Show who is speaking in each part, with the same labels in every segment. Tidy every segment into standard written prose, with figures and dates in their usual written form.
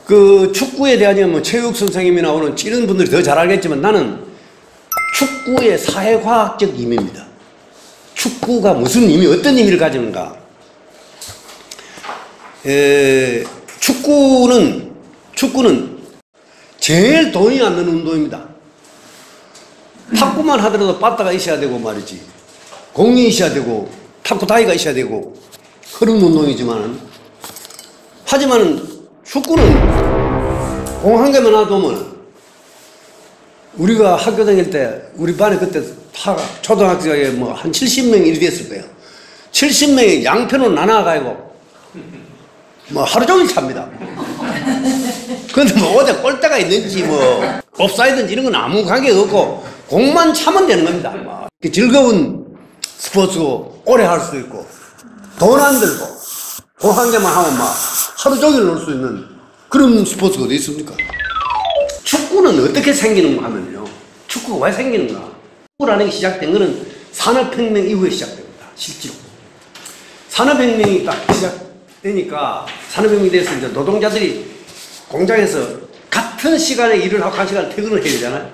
Speaker 1: 그 축구에 대한 뭐 체육 선생님이나 오는 이런 분들이 더 잘 알겠지만 나는 축구의 사회과학적 의미입니다. 축구가 무슨 의미, 어떤 의미를 가지는가. 축구는 제일 돈이 안 드는 운동입니다. 탁구만 하더라도 빠따가 있어야 되고 말이지. 공이 있어야 되고 탁구 다이가 있어야 되고 그런 운동이지만 하지만 축구는 공 한 개만 놔두면 우리가 학교 다닐 때 우리 반에 그때 초등학생에 뭐 한 70명이 이리 됐을 거예요. 70명이 양편으로 나눠가지고 뭐 하루 종일 찹니다. 근데 뭐 어디 골대가 있는지 뭐 옵사이드인지 이런 건 아무 관계가 없고 공만 차면 되는 겁니다. 뭐 즐거운 스포츠고 오래 할 수도 있고 돈 안 들고 공 한 개만 하면 막 하루 종일 놀 수 있는 그런 스포츠가 어디 있습니까? 축구는 어떻게 생기는가 하면요. 축구가 왜 생기는가? 축구라는 게 시작된 거는 산업혁명 이후에 시작됩니다. 실제로. 산업혁명이 딱 시작되니까 산업혁명이 돼서 이제 노동자들이 공장에서 같은 시간에 일을 하고 한 시간 퇴근을 해야 되잖아요.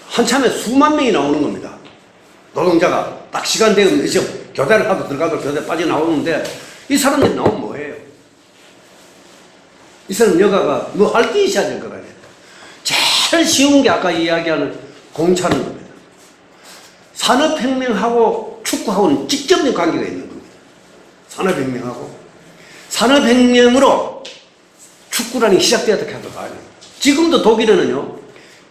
Speaker 1: 한참에 수만 명이 나오는 겁니다. 노동자가 딱 시간 되면 이제 교대를 하고 들어가도 교대 빠져나오는데 이 사람들이 나오면 뭐예요? 이 사람 여가가 뭐 할 게 있어야 될 거 아니에요. 제일 쉬운 게 아까 이야기하는 공차는 겁니다. 산업혁명하고 축구하고는 직접적인 관계가 있는 겁니다. 산업혁명하고. 산업혁명으로 축구라는 게 시작되었다고 해도 지금도 독일에는요,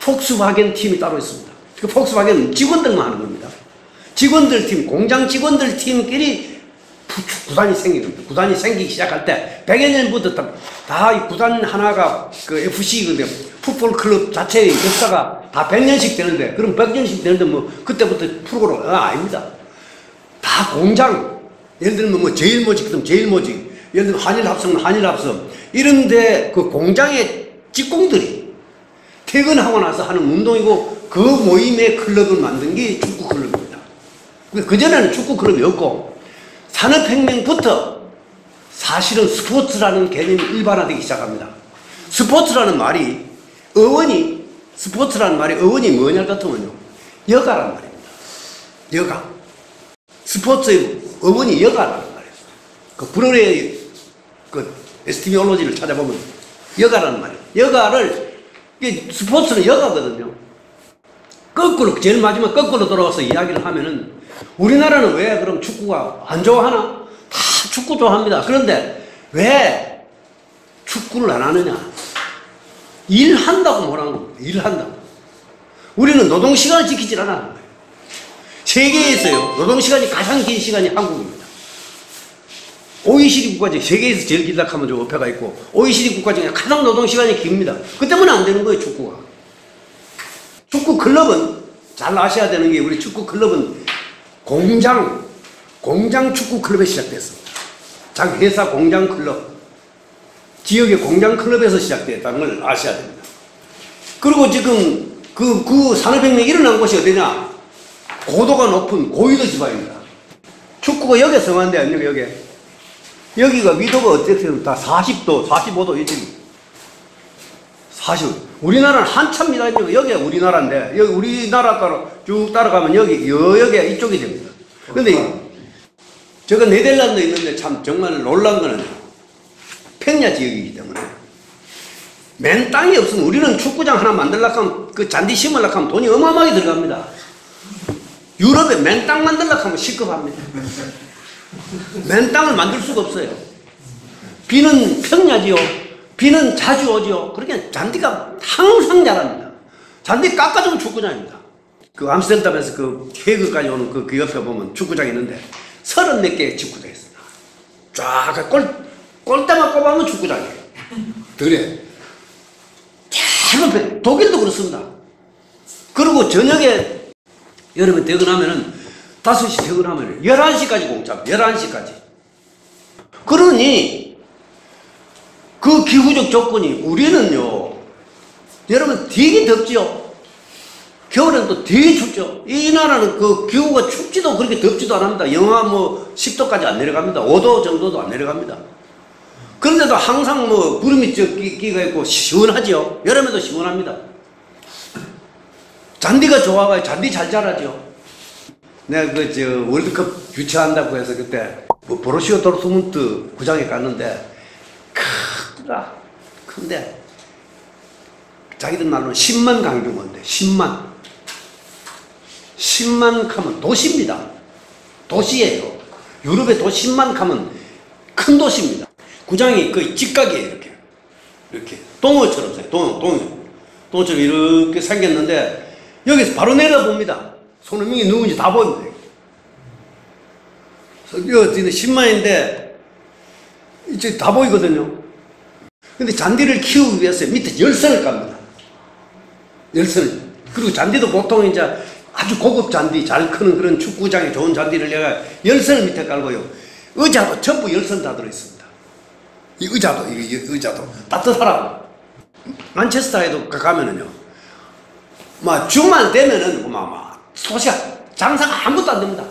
Speaker 1: 폭스바겐 팀이 따로 있습니다. 그 폭스바겐은 직원들만 하는 겁니다. 직원들 팀, 공장 직원들 팀끼리 구단이 생긴 겁니다. 구단이 생기기 시작할 때 100여 년부터 다 이 구단 하나가 그 FC 풋볼 클럽 자체의 역사가 다 100년씩 되는데 그럼 100년씩 되는데 뭐 그때부터 프로그램 아닙니다. 다 공장 예를 들면 뭐 제일모직 그럼 제일모직 예를 들면 한일합성은 한일합성 이런데 그 공장의 직공들이 퇴근하고 나서 하는 운동이고 그 모임의 클럽을 만든 게 축구 클럽입니다. 그전에는 축구 클럽이 없고 산업혁명부터 사실은 스포츠라는 개념이 일반화되기 시작합니다. 스포츠라는 말이 스포츠라는 말이 어원이 뭐냐 같으면요. 여가란 말입니다. 여가. 스포츠의 어원이 여가라는 말이에요. 그 불어의 그 에스티미올로지를 찾아보면 여가라는 말이에요. 여가를, 스포츠는 여가거든요. 거꾸로, 제일 마지막 거꾸로 돌아와서 이야기를 하면은 우리나라는 왜 그럼 축구가 안 좋아하나? 다 축구 좋아합니다. 그런데 왜 축구를 안 하느냐? 일한다고 뭐라는 겁니다. 일한다고. 우리는 노동시간을 지키질 않아요. 세계에서요, 노동시간이 가장 긴 시간이 한국입니다. OECD 국가 중에 세계에서 제일 길다 하면 저 어폐가 있고, OECD 국가 중에 가장 노동시간이 깁니다. 그 때문에 안 되는 거예요, 축구가. 축구 클럽은 잘 아셔야 되는 게 우리 축구 클럽은 공장 축구 클럽에 시작됐습니다. 자기 회사 공장 클럽, 지역의 공장 클럽에서 시작됐다는 걸 아셔야 됩니다. 그리고 지금 그 산업혁명이 일어난 곳이 어디냐? 고도가 높은 고위도 지방입니다. 축구가 여기에 성한데 아니요, 여기가 위도가 어떻게 되면 다 40도, 45도 이쪽이. 40. 우리나라는 한참이다. 여기가 우리나라인데, 여기 우리나라 따라 쭉 따라가면 여기가 이쪽이 됩니다. 근데, 저거 네덜란드에 있는데 참 정말 놀란 거는 평야 지역이기 때문에 맨 땅이 없으면 우리는 축구장 하나 만들려고 하면 그 잔디 심으려고 하면 돈이 어마어마하게 들어갑니다. 유럽에 맨 땅 만들려고 하면 시급합니다. 맨 땅을 만들 수가 없어요. 비는 평야지요. 비는 자주 오지요. 그러니까 잔디가 항상 자랍니다. 잔디 깎아주면 축구장입니다. 그 암스테르담에서 그 헤그까지 오는 그 옆에 보면 축구장이 있는데 34개의 축구장이 있습니다. 쫙 골대만 꼽아면 축구장이에요. 그래. 잘 독일도 그렇습니다. 그리고 저녁에 여러분 퇴근하면은 5시 퇴근하면 11시까지 공짜입니다. 11시까지. 그러니 그 기후적 조건이 우리는요, 여러분 되게 덥지요. 겨울에는 또 되게 춥죠. 이 나라는 그 기후가 춥지도 그렇게 덥지도 않습니다. 영하 뭐 10도까지 안 내려갑니다. 5도 정도도 안 내려갑니다. 그런데도 항상 뭐 구름이 끼가 있고 시원하죠. 여름에도 시원합니다. 잔디가 좋아가지고 잔디 잘 자라죠. 내가 월드컵 유치한다고 해서 그때 뭐 보르시아 도르트문트 구장에 갔는데 크더라. 근데 자기들 말로는 10만 강규모인데 10만 가면 도시입니다. 도시예요. 유럽의 도시 10만 가면 큰 도시입니다. 구장이 거의 직각이에요. 이렇게 동어처럼 동어처럼 이렇게 생겼는데 여기서 바로 내려봅니다. 손흥민이 누군지 다 보입니다. 여기는 10만인데 이제 다 보이거든요. 근데 잔디를 키우기 위해서 밑에 열선을 깝니다. 열선을. 그리고 잔디도 보통 이제 아주 고급 잔디, 잘 크는 그런 축구장에 좋은 잔디를 내가 열선을 밑에 깔고요. 의자도 전부 열선 다 들어있습니다. 이 의자도 따뜻하라고. 만체스터에도 가면은요, 막 주말 되면은 소시가 장사가 아무것도 안 됩니다.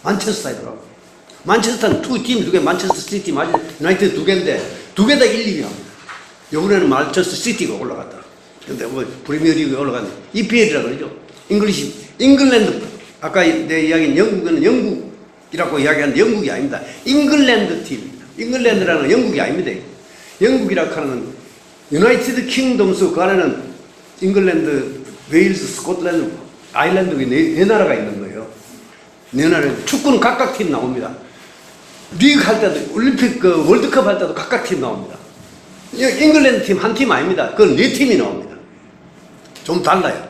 Speaker 1: 만체스터에도. 만체스터는 팀 두 개, 만체스터 시티, 유나이티드 두 개인데 두 개 다 1, 2위 합니다. 요번에는 만체스터 시티가 올라갔다. 근데 뭐 프리미어리그에 올라갔네. EPL이라 그러죠. 잉글랜드. 아까 내 이야기는 영국은 영국이라고 이야기하는데 영국이 아닙니다. 잉글랜드 팀입니다. 잉글랜드라는 영국이 아닙니다. 영국이라고 하는 건 유나이티드 킹덤스 그 안에는 잉글랜드, 웨일스, 스코틀랜드, 아일랜드 네 나라가 있는 거예요. 네 나라. 축구는 각각 팀 나옵니다. 리그 할 때도 올림픽 월드컵 할 때도 각각 팀 나옵니다. 잉글랜드 팀 한 팀 아닙니다. 그건 네 팀이 나옵니다. 좀 달라요.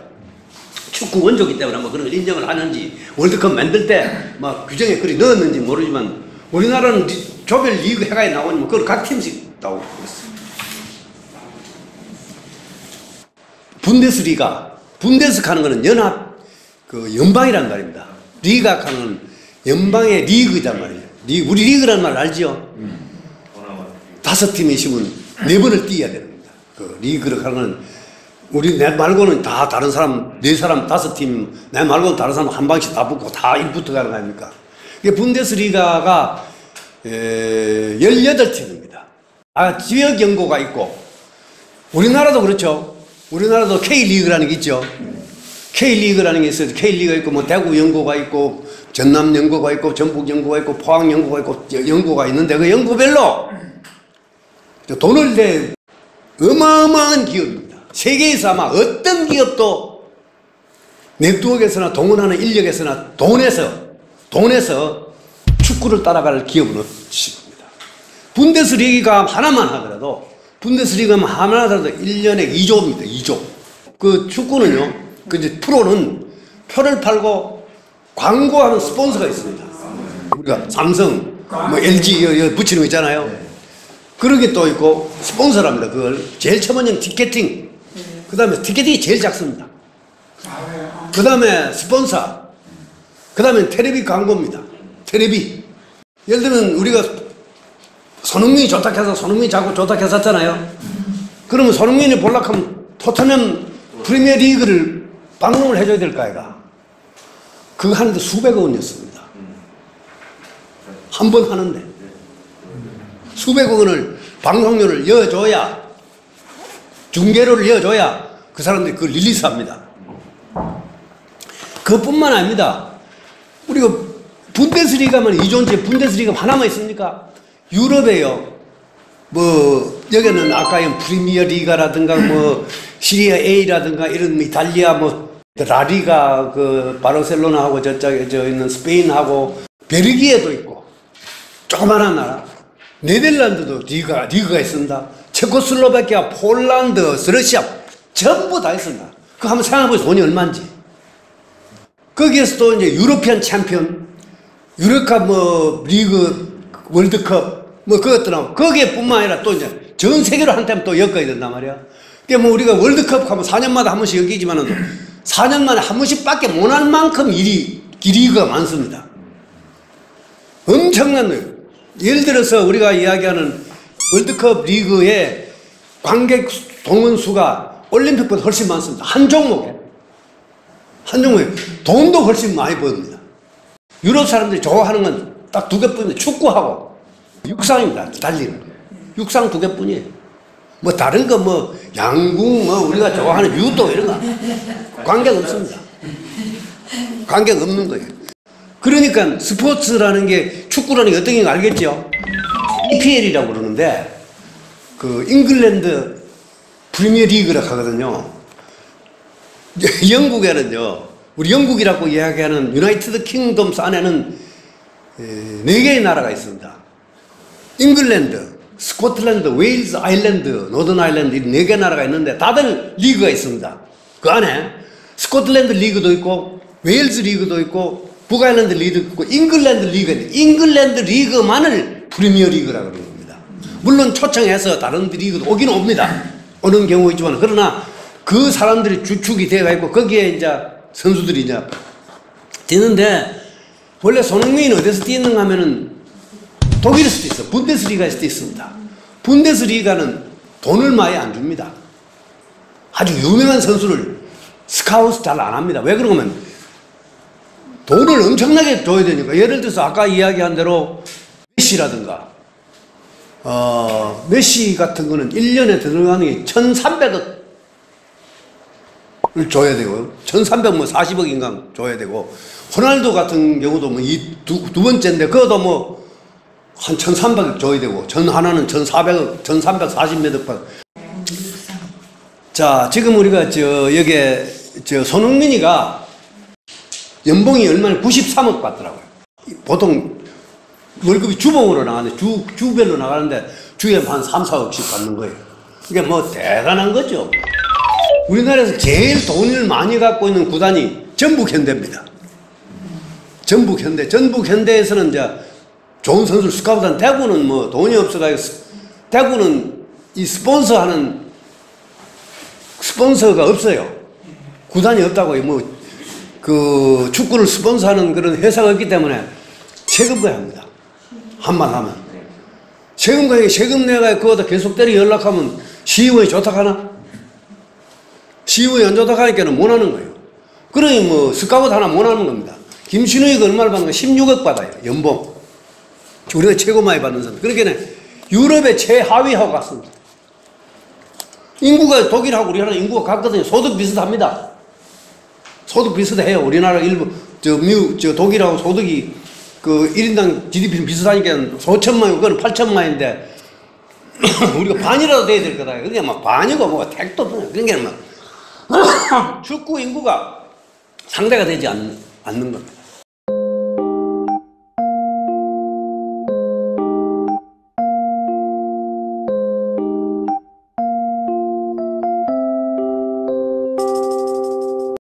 Speaker 1: 축구 원조기 때문에 뭐 그런 걸 인정을 하는지 월드컵 만들 때 막 규정에 그리 넣었는지 모르지만 우리나라는 조별 리그 해가에 나오면 그걸 각 팀씩 나오고 있어요. 분데스가 하는 거는 연합 연방이란 말입니다. 리가 하는 건 연방의 리그이란 말이에요. 우리 리그라는 말 알죠? 5팀이 있으면 4번을 뛰어야 됩니다. 그 리그를 하는 건 우리 내 말고는 다 다른 사람 4사람 5팀 내 말고는 다른 사람 한 방씩 다 붙고 다 1부터 가는 거 아닙니까? 이게 분데스리가가 18팀입니다. 지역 연고가 있고 우리나라도 그렇죠. 우리나라도 K리그라는 게 있죠. K리그라는 게 있어요. K리그가 있고 뭐 대구 연고가 있고 전남 연고가 있고 전북 연고가 있고 포항 연고가 있고 연고가 있는데 그 연고별로 돈을 내 어마어마한 기업입니다. 세계에서 아마 어떤 기업도 네트워크에서나 동원하는 인력에서나 돈에서 축구를 따라갈 기업은 없습니다. 분데스리가 하나만 하더라도 1년에 2조입니다. 2조. 그 축구는요, 이제 프로는 표를 팔고 광고하는 스폰서가 있습니다. 우리가 삼성, 뭐 LG 붙이는 거 있잖아요. 그런 게 또 있고 스폰서랍니다. 그걸 제일 처음에는 티켓팅. 그 다음에 티켓팅이 제일 작습니다. 그 다음에 스폰서. 그 다음에 텔레비 광고입니다. 텔레비. 예를 들면 우리가 손흥민이 좋다 해서 손흥민이 자꾸 좋다 했었잖아요. 그러면 손흥민이 보려고 하면 토트넘 프리미어 리그를 방송을 해줘야 될 거 아이가. 그거 하는데 수백억 원이었습니다. 한 번 하는데. 수백억 원을 방송료를 이어줘야 중계료를 이어줘야 그 사람들이 그걸 릴리스합니다. 그것뿐만 아닙니다. 우리가 분데스리가만 2조인지 분데스리가 하나만 있습니까? 유럽에요. 뭐 여기는 아까 프리미어 리가라든가 뭐 시리아 A라든가 이런 이탈리아 뭐 라리가 그 바르셀로나하고 저쪽에 있는 스페인하고 벨기에도 있고 조그마한 나라. 네덜란드도 리그가 있습니다. 체코슬로바키아, 폴란드, 러시아 전부 다 있습니다. 그거 한번 생각해보세요. 돈이 얼마인지. 거기에서 또 이제 유로피안 챔피언, 유럽컵 뭐 리그, 월드컵 뭐 그것도 나오고 거기에 뿐만 아니라 또 이제 전 세계로 한템 또 엮어야 된단 말이야. 그게 뭐 우리가 월드컵 하면 4년마다 한 번씩 엮이지만은 4년 만에 한 번씩밖에 못 할 만큼 리그가 많습니다. 엄청난 거예요. 예를 들어서 우리가 이야기하는 월드컵 리그의 관객 동원 수가 올림픽보다 훨씬 많습니다. 한 종목에 돈도 훨씬 많이 벌습니다. 유럽 사람들이 좋아하는 건 딱 두 개뿐인데 축구하고 육상입니다. 달리는 거. 육상 2개뿐이에요. 뭐 다른 거 뭐 양궁 뭐 우리가 좋아하는 유도 이런 거 관계가 없습니다. 관계가 없는 거예요. 그러니까 스포츠라는 게 축구라는 게 어떤 게 알겠죠? EPL이라고 그러는데 그 잉글랜드 프리미어 리그라고 하거든요. 영국에는요, 우리 영국이라고 이야기하는 유나이티드 킹덤스 안에는 4개의 나라가 있습니다. 잉글랜드, 스코틀랜드, 웨일즈, 아일랜드, 노던 아일랜드 이 4개 나라가 있는데 다들 리그가 있습니다. 그 안에 스코틀랜드 리그도 있고 웨일즈 리그도 있고 북아일랜드 리그도 있고 잉글랜드 리그가 있는데 잉글랜드 리그만을 프리미어 리그라고 그러는 겁니다. 물론 초청해서 다른 리그도 오긴 옵니다. 오는 경우 있지만 그러나 그 사람들이 주축이 되어 있고 거기에 이제 선수들이 이제 뛰는데 원래 손흥민이 어디서 뛰는가 하면은 독일에서도 있어. 분데스리가에서도 있습니다. 분데스리가는 돈을 많이 안 줍니다. 아주 유명한 선수를 스카우트 잘 안 합니다. 왜 그러냐면 돈을 엄청나게 줘야 되니까. 예를 들어서 아까 이야기한 대로 메시라든가 메시 같은 거는 1년에 들어가는 게 1,300억을 줘야 되고 1,340억인가 줘야 되고 호날두 같은 경우도 뭐 이 두 번째인데 그것도 뭐 한 1,300억 줘야 되고 전 하나는 1,400억 1,340몇 억. 자 지금 우리가 여기에 손흥민이가 연봉이 얼마나 93억 받더라고요. 보통 월급이 주봉으로 나가는데 주별로 나가는데 주에 한 3, 4억씩 받는 거예요. 이게 뭐 대단한 거죠. 우리나라에서 제일 돈을 많이 갖고 있는 구단이 전북현대입니다. 전북현대에서는 이제 좋은 선수를 스카우트한 대구는 뭐 돈이 없어가지고 대구는 이 스폰서가 없어요. 구단이 없다고 뭐 그 축구를 스폰서하는 그런 회사가 없기 때문에 세금과야 합니다. 한만 하면 세금 내가 그거다 계속 때려 연락하면 시의원이 좋다고 하나? 시의원이 안 좋다고 하니까는 못 하는 거예요. 그러니 뭐 스카우트 하나 못 하는 겁니다. 김신우이가 얼마를 받는 거 16억 받아요. 연봉. 우리가 최고 많이 받는 사람. 그러니까 유럽의 최하위하고 같습니다. 인구가 독일하고 우리나라 인구가 같거든요. 소득 비슷합니다. 소득 비슷해요. 우리나라 일부 독일하고 소득이 그 1인당 GDP는 비슷하니까 4천만 원, 그거는 8천만인데 우리가 반이라도 돼야 될 거다. 그게 막 반이고 뭐가 택도 없어요. 그러니까 막 축구 인구가 상대가 되지 않는 겁니다.